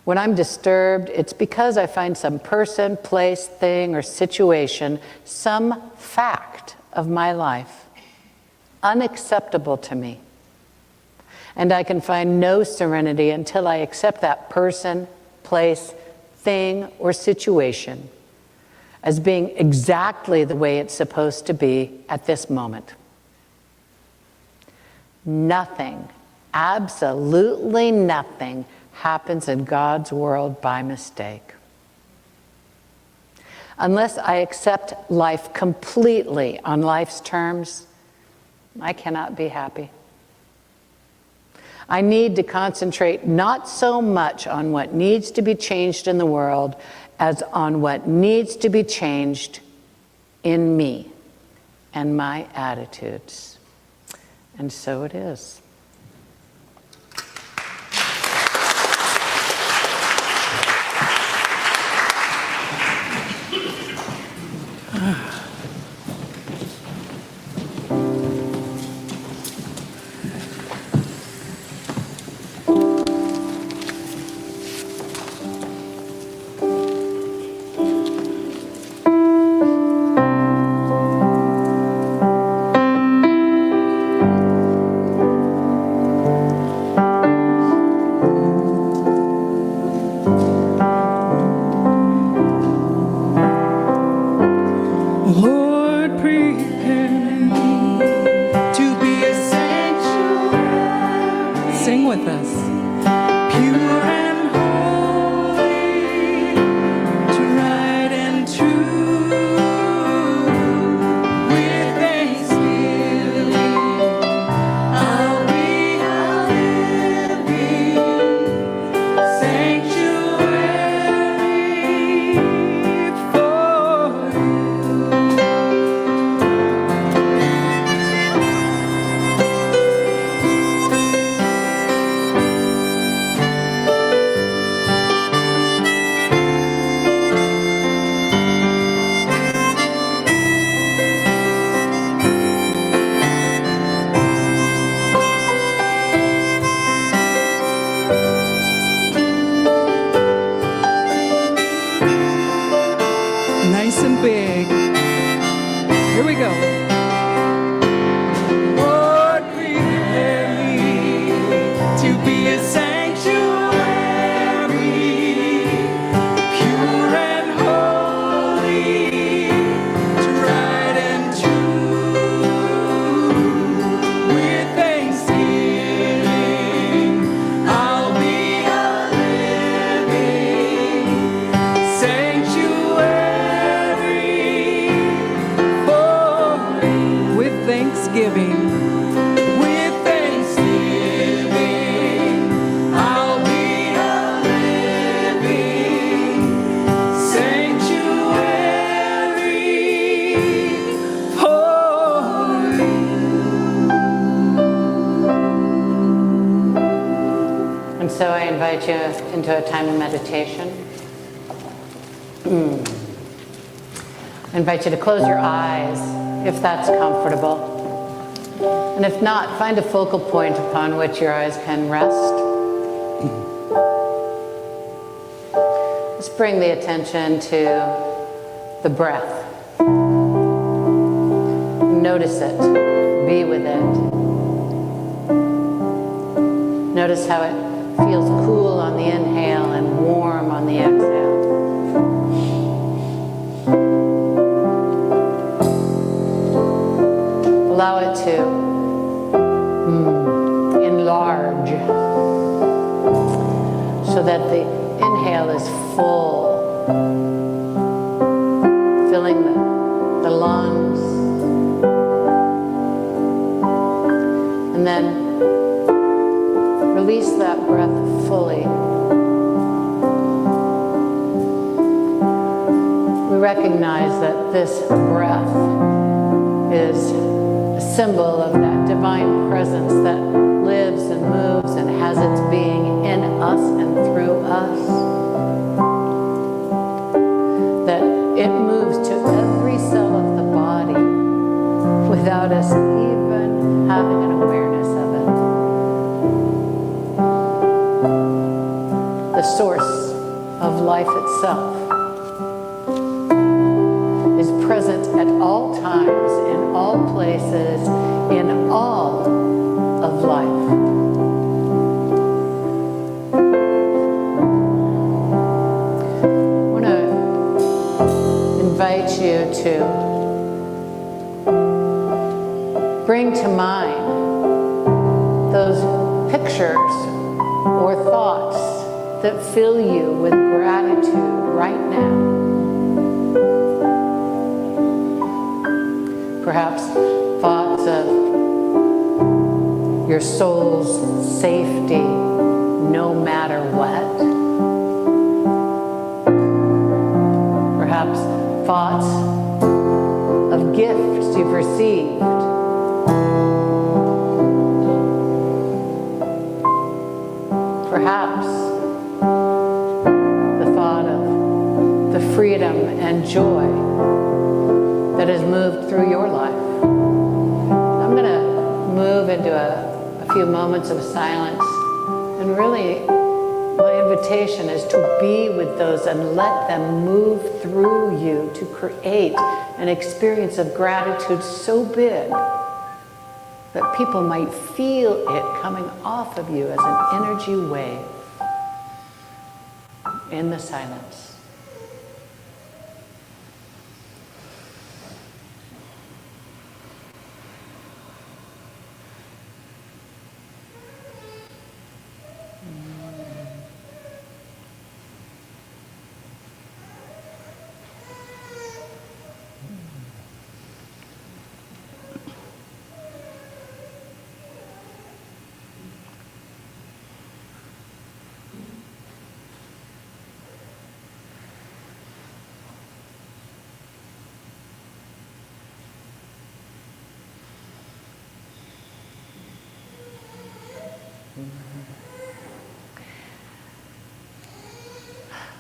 When I'm disturbed, it's because I find some person, place, thing, or situation, some fact of my life unacceptable to me. And I can find no serenity until I accept that person, place, thing, or situation as being exactly the way it's supposed to be at this moment. Nothing, absolutely nothing, happens in God's world by mistake. Unless I accept life completely on life's terms, I cannot be happy. I need to concentrate not so much on what needs to be changed in the world as on what needs to be changed in me and my attitudes. And so it is. Lord, prepare me to be a sanctuary. Sing with us. Pure and holy, to right and true. With thanksgiving, I'll be a living sanctuary for you. Nice and big. Here we go. Lord, prepare me to be a sanctuary, pure and holy, to right and true. With thanksgiving, I'll be a living sanctuary for you. With thanksgiving, I'll be a living sanctuary for you. And so I invite you into a time of meditation. I invite you to close your eyes if that's comfortable. And if not, find a focal point upon which your eyes can rest. Let's bring the attention to the breath. Notice it. Be with it. Notice how it feels cool on the inhale and warm on the exhale. Allow it to enlarge so that the inhale is full, filling the lungs, and then release that breath fully. We recognize that this breath is a symbol of that divine presence that lives and moves and has its being in us and through us. That it moves to every cell of the body without us even having an awareness of it. The source of life itself is present at all times, in all places, in all of life. invite you to bring to mind those pictures or thoughts that fill you with gratitude right now. Perhaps thoughts of your soul's safety no matter what. Perhaps thoughts of gifts you've received. Perhaps the thought of the freedom and joy that has moved through your life. I'm going to move into a few moments of silence, and really my invitation is to be with those and let them move through you to create an experience of gratitude so big that people might feel it coming off of you as an energy wave in the silence.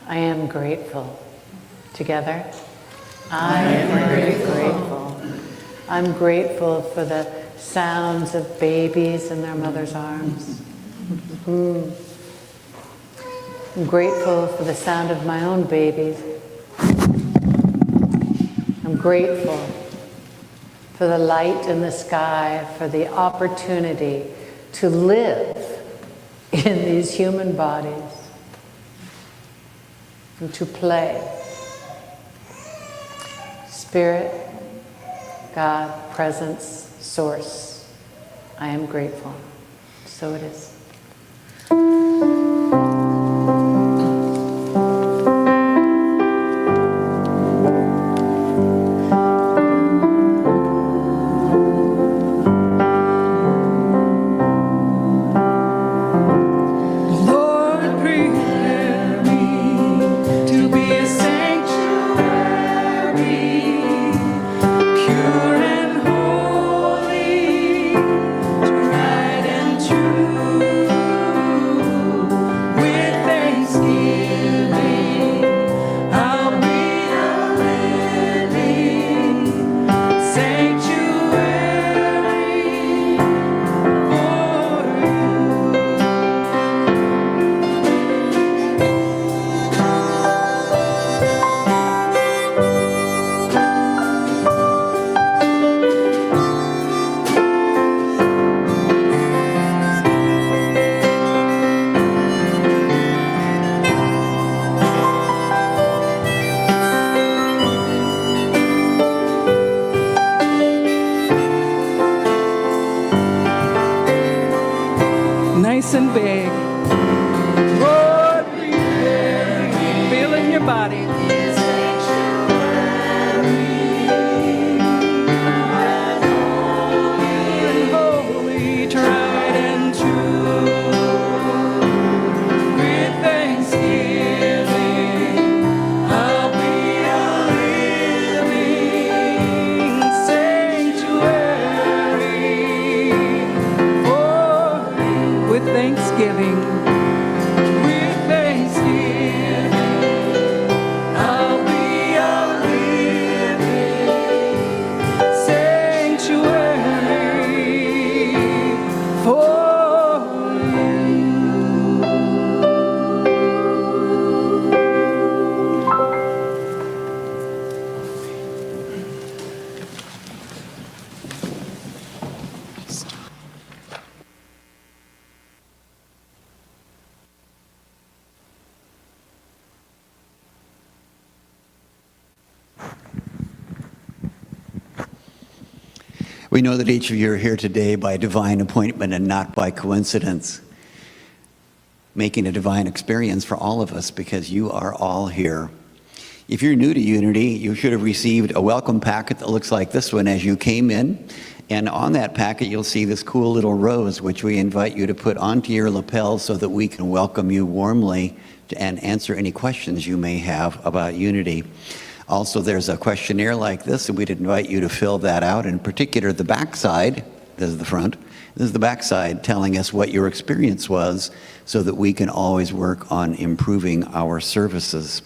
I am grateful. Together. I am very grateful. I'm grateful for the sounds of babies in their mother's arms. I'm grateful for the sound of my own babies. I'm grateful for the light in the sky, for the opportunity to live in these human bodies and to play. Spirit, God, presence, source, I am grateful. So it is. Nice and big. Lord, feel in your body. And holy, tried and true. With thanksgiving, I'll be a living sanctuary. With thanksgiving, We know that each of you are here today by divine appointment and not by coincidence, making a divine experience for all of us because you are all here. If you're new to Unity, you should have received a welcome packet that looks like this one as you came in. And on that packet, you'll see this cool little rose, which we invite you to put onto your lapel so that we can welcome you warmly and answer any questions you may have about Unity. Also, there's a questionnaire like this, and we'd invite you to fill that out. In particular, the backside, this is the front, this is the backside telling us what your experience was so that we can always work on improving our services.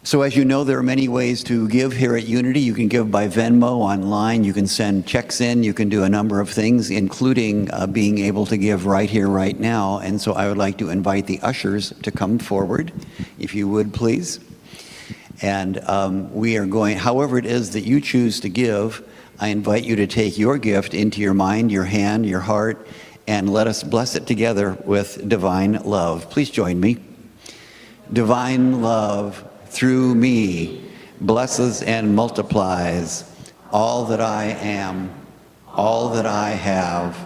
So as you know, there are many ways to give here at Unity. You can give by Venmo online, you can send checks in, you can do a number of things, including being able to give right here, right now. And so I would like to invite the ushers to come forward, if you would, please. And we are going, however it is that you choose to give, I invite you to take your gift into your mind, your hand, your heart, and let us bless it together with divine love. Please join me. Divine love through me blesses and multiplies all that I am, all that I have,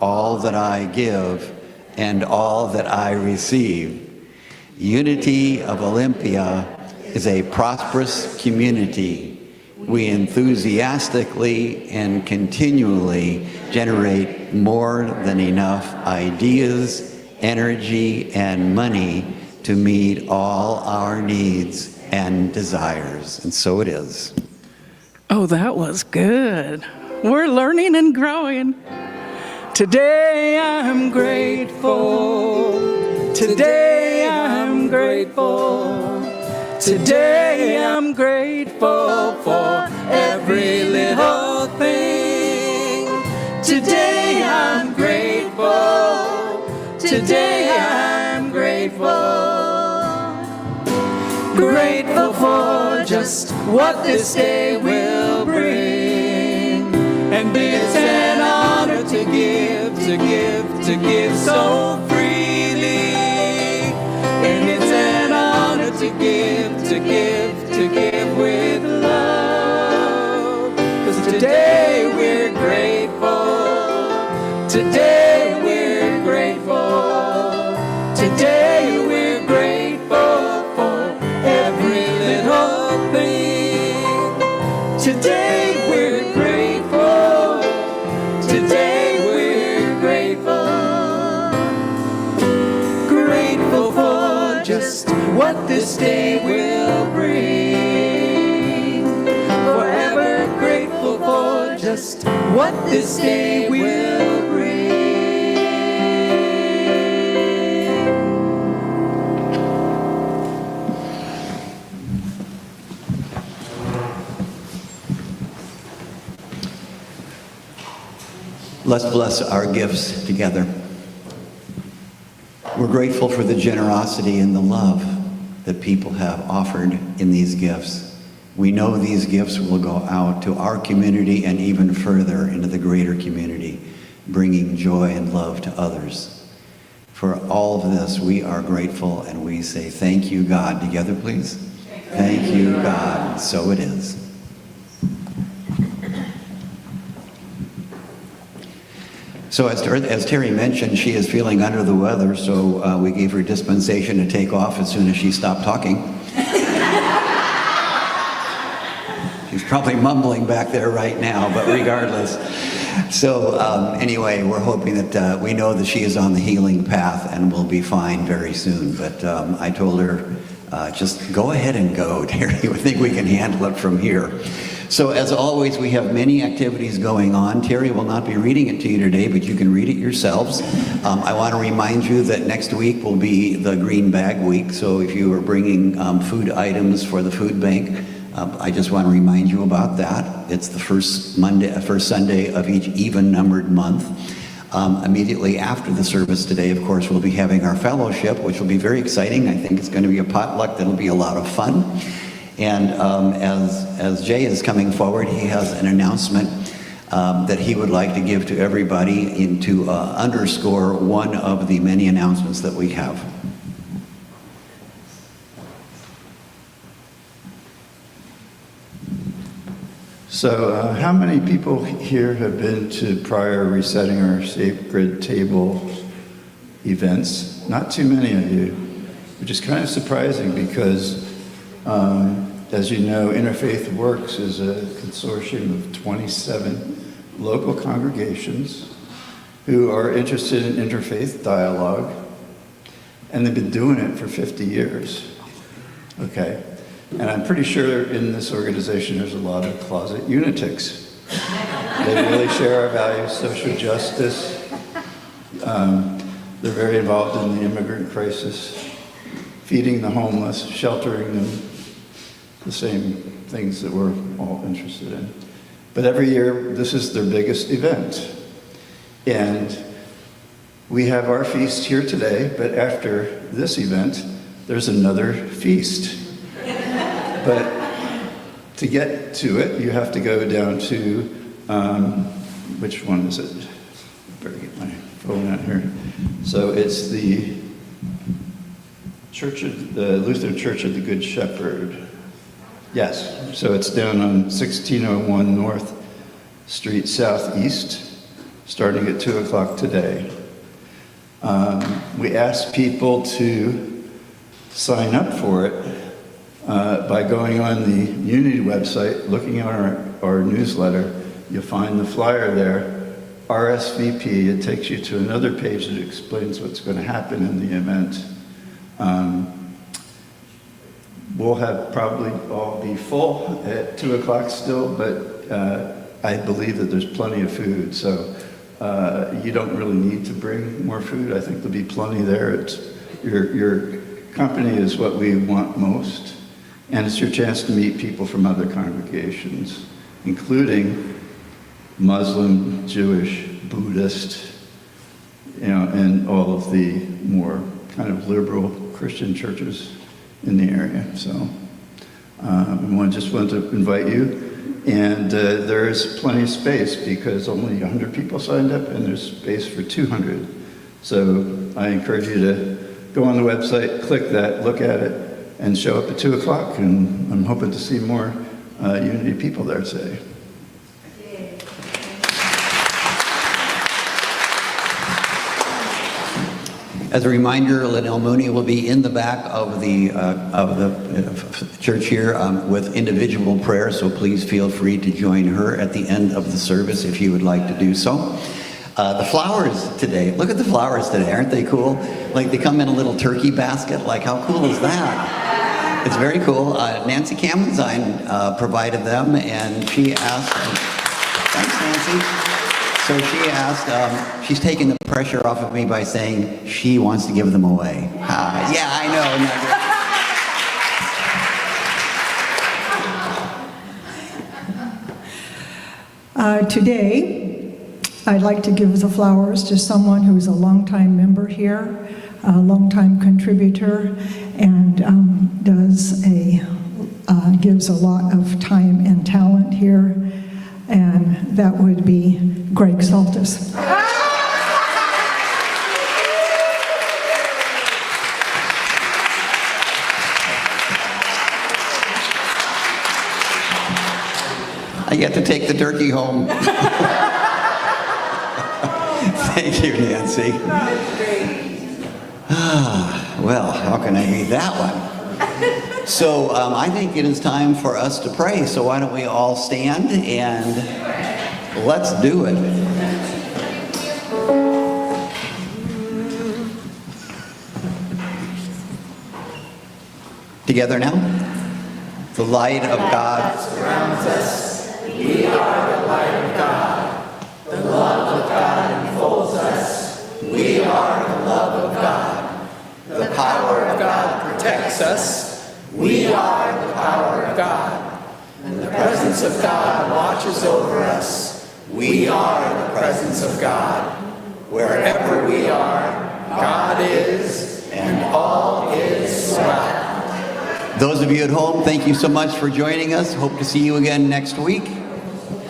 all that I give, and all that I receive. Unity of Olympia is a prosperous community. We enthusiastically and continually generate more than enough ideas, energy, and money to meet all our needs and desires. And so it is. Oh, that was good. We're learning and growing. Today I'm grateful. Today I'm grateful. Today I'm grateful for every little thing. Today I'm grateful. Today I'm grateful. Grateful for just what this day will bring. And it's an honor to give so freely. And it's an honor to give with love. 'Cause today we're grateful. Today we're grateful. Today we're grateful for every little thing. Today we're grateful. Today we're grateful. Grateful for just what this day will bring. Forever grateful for just what this day will bring. Let's bless our gifts together. We're grateful for the generosity and the love that people have offered in these gifts. We know these gifts will go out to our community and even further into the greater community, bringing joy and love to others. For all of this, we are grateful and we say, thank you, God. Together, please. Thank you, God. So it is. So as Terry mentioned, she is feeling under the weather, so we gave her dispensation to take off as soon as she stopped talking. She's probably mumbling back there right now, but regardless. So anyway, we're hoping that we know that she is on the healing path and will be fine very soon. But I told her, just go ahead and go, Terry. I think we can handle it from here. So as always, we have many activities going on. Terry will not be reading it to you today, but you can read it yourselves. I want to remind you that next week will be the Green Bag Week. So if you are bringing food items for the food bank, I just want to remind you about that. It's the first Sunday of each even-numbered month. Immediately after the service today, of course, we'll be having our fellowship, which will be very exciting. I think it's going to be a potluck that'll be a lot of fun. And as Jay is coming forward, he has an announcement that he would like to give to everybody and to underscore one of the many announcements that we have. So, how many people here have been to prior Resetting Our Sacred Table events? Not too many of you, which is kind of surprising because, as you know, Interfaith Works is a consortium of 27 local congregations who are interested in interfaith dialogue, and they've been doing it for 50 years. Okay. And I'm pretty sure in this organization there's a lot of closet lunatics. They really share our values, social justice. They're very involved in the immigrant crisis, feeding the homeless, sheltering them, the same things that we're all interested in. But every year, this is their biggest event. And we have our feast here today, but after this event, there's another feast. But to get to it, you have to go down to, which one is it? I better get my phone out here. So it's the Lutheran Church of the Good Shepherd. Yes, so it's down on 1601 North Street Southeast, starting at 2 o'clock today. We ask people to sign up for it by going on the Unity website, looking at our newsletter. You'll find the flyer there, RSVP. It takes you to another page that explains what's going to happen in the event. We'll have probably all be full at 2 o'clock still, but I believe that there's plenty of food, so you don't really need to bring more food. I think there'll be plenty there. Your company is what we want most. And it's your chance to meet people from other congregations, including Muslim, Jewish, Buddhist, and all of the more kind of liberal Christian churches in the area. So I just want to invite you. And there's plenty of space because only 100 people signed up and there's space for 200. So I encourage you to go on the website, click that, look at it, and show up at 2 o'clock, and I'm hoping to see more Unity people there today. As a reminder, Linnell Mooney will be in the back of the church here with individual prayer, so please feel free to join her at the end of the service if you would like to do so. The flowers today, look at the flowers today, aren't they cool? Like they come in a little turkey basket, like how cool is that? It's very cool. Nancy Kamenstein provided them, and she asked, thanks Nancy. So she asked, she's taking the pressure off of me by saying she wants to give them away. Yeah, I know. Today, I'd like to give the flowers to someone who's a longtime member here, a longtime contributor, and gives a lot of time and talent here, and that would be Greg Saltis. I get to take the turkey home. Thank you, Nancy. Well, how can I beat that one? So I think it is time for us to pray. So why don't we all stand and let's do it. Together now. The light of God surrounds us. We are the light of God. The love of God enfolds us. We are the love of God. The power of God protects us. We are the power of God. And the presence of God watches over us. We are the presence of God. Wherever we are, God is, and all is well. Those of you at home, thank you so much for joining us. Hope to see you again next week.